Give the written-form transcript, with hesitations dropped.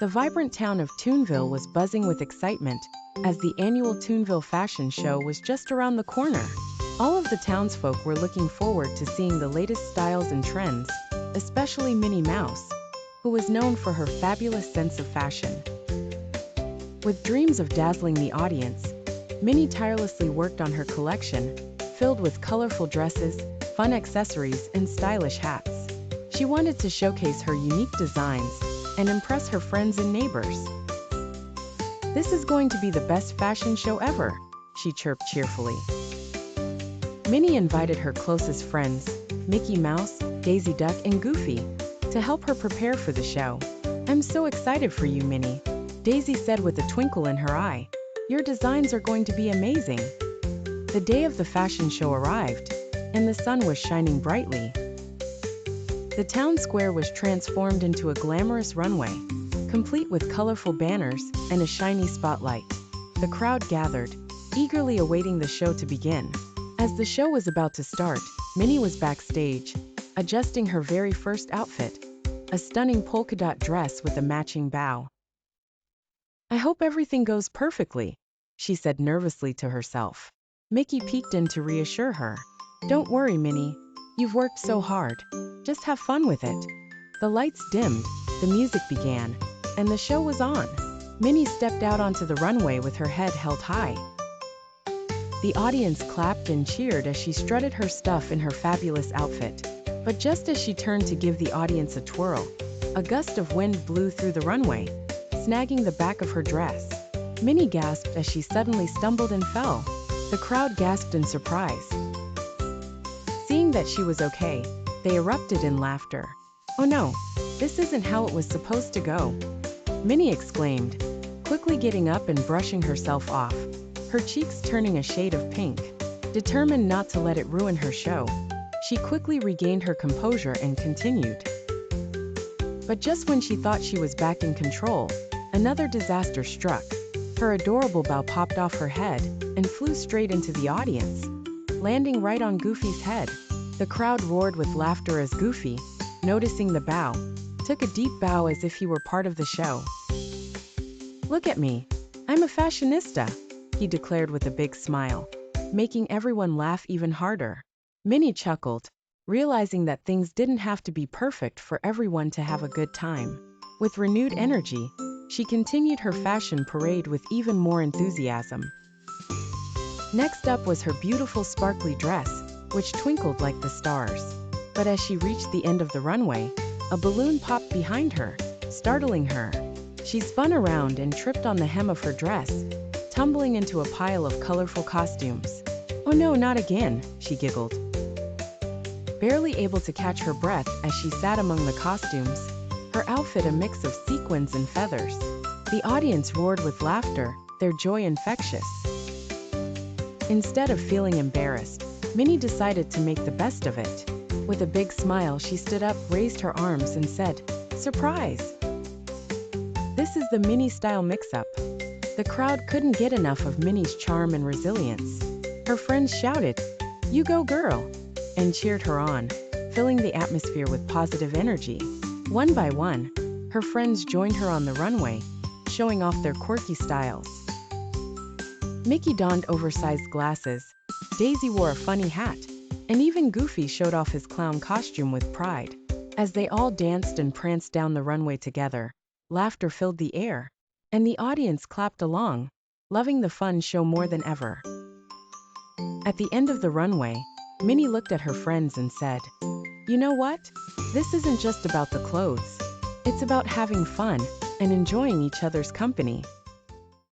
The vibrant town of Toonville was buzzing with excitement, as the annual Toonville fashion show was just around the corner. All of the townsfolk were looking forward to seeing the latest styles and trends, especially Minnie Mouse, who was known for her fabulous sense of fashion. With dreams of dazzling the audience, Minnie tirelessly worked on her collection, filled with colorful dresses, fun accessories, and stylish hats. She wanted to showcase her unique designs and impress her friends and neighbors. "This is going to be the best fashion show ever," she chirped cheerfully. Minnie invited her closest friends, Mickey Mouse, Daisy Duck, and Goofy, to help her prepare for the show. "I'm so excited for you, Minnie," Daisy said with a twinkle in her eye. "Your designs are going to be amazing." The day of the fashion show arrived, and the sun was shining brightly. The town square was transformed into a glamorous runway, complete with colorful banners and a shiny spotlight. The crowd gathered, eagerly awaiting the show to begin. As the show was about to start, Minnie was backstage, adjusting her very first outfit, a stunning polka dot dress with a matching bow. "I hope everything goes perfectly," she said nervously to herself. Mickey peeked in to reassure her. "Don't worry, Minnie. You've worked so hard. Just have fun with it." The lights dimmed, the music began, and the show was on. Minnie stepped out onto the runway with her head held high. The audience clapped and cheered as she strutted her stuff in her fabulous outfit. But just as she turned to give the audience a twirl, a gust of wind blew through the runway, snagging the back of her dress. Minnie gasped as she suddenly stumbled and fell. The crowd gasped in surprise. Seeing that she was okay, they erupted in laughter. "Oh no, this isn't how it was supposed to go," Minnie exclaimed, quickly getting up and brushing herself off, her cheeks turning a shade of pink. Determined not to let it ruin her show, she quickly regained her composure and continued. But just when she thought she was back in control, another disaster struck. Her adorable bow popped off her head and flew straight into the audience, landing right on Goofy's head. The crowd roared with laughter as Goofy, noticing the bow, took a deep bow as if he were part of the show. "Look at me. I'm a fashionista," he declared with a big smile, making everyone laugh even harder. Minnie chuckled, realizing that things didn't have to be perfect for everyone to have a good time. With renewed energy, she continued her fashion parade with even more enthusiasm. Next up was her beautiful sparkly dress, which twinkled like the stars. But as she reached the end of the runway, a balloon popped behind her, startling her. She spun around and tripped on the hem of her dress, tumbling into a pile of colorful costumes. "Oh no, not again," she giggled, barely able to catch her breath as she sat among the costumes, her outfit a mix of sequins and feathers. The audience roared with laughter, their joy infectious. Instead of feeling embarrassed, Minnie decided to make the best of it. With a big smile, she stood up, raised her arms, and said, "Surprise! This is the Minnie style mix-up." The crowd couldn't get enough of Minnie's charm and resilience. Her friends shouted, "You go, girl!" and cheered her on, filling the atmosphere with positive energy. One by one, her friends joined her on the runway, showing off their quirky styles. Mickey donned oversized glasses, Daisy wore a funny hat, and even Goofy showed off his clown costume with pride. As they all danced and pranced down the runway together, laughter filled the air, and the audience clapped along, loving the fun show more than ever. At the end of the runway, Minnie looked at her friends and said, "You know what? This isn't just about the clothes. It's about having fun and enjoying each other's company."